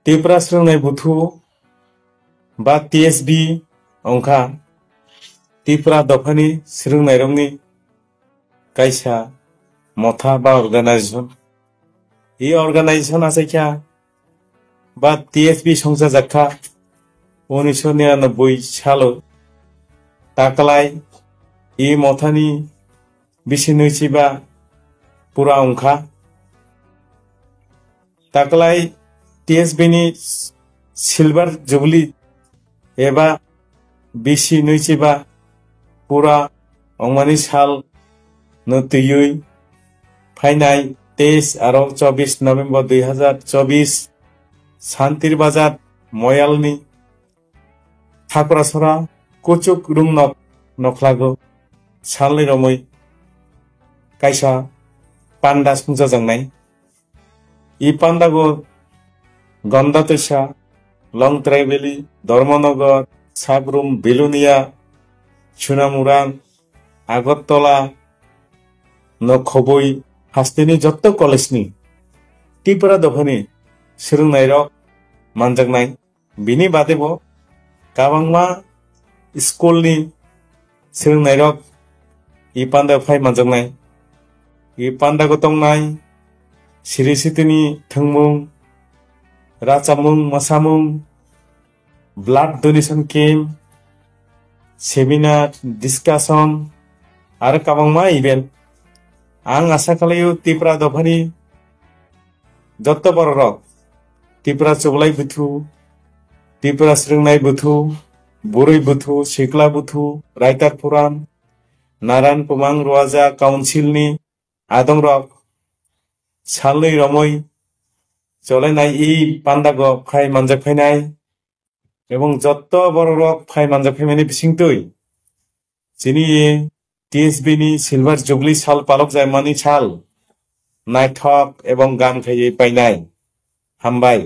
Tipra srungnai buthu ba TSB ongkha Tipra dophani srungnai rokni kaisa motha ba organization. I organization asaikha ba TSB songjajakha 1999 salo taklai I mothani bisinuichiba pura ongkha taklai TSB ni silver jubilee eba bisinuichiba pura ongmani sal no tuyui फाइनाय 23 आरो 24 नवेम्बर 2024 शान्तिर बाजार मयालनि थाकुरासरा कुचुक रुंनक नखलागो सालनि रमै कायसा panda संजाजांनाय E पान्डागो गन्दातैसा लं ट्राइबेली धर्मनगर साब्रुम बिलुनिया सुनामुरां आगरतला नखबई हास्तिनि जत्त कलेजनि Tipra dophani srungnai rok manjaknai bini badebo kabangma schoolni srungnai rok I panda phai manjaknai I panda go tongnai siri sitini thangmung rachamung masamung blood donation camp seminar discussion ar kabangma event Ang asa kalayo Tipra dophani jotto borok Tipra choglai buthu Tipra srungnai buthu burui buthu sikla buthu Raitar Puran Naran Pumang Ruaja Council ni adong rok salni romoi cholainai I pandago phai manjakphainai ebong jotto borok phai manjakphaimani bisingtui chini TSB ni silver jubilee sal palok jaimani sal naithok ebong gam khayei painai hambai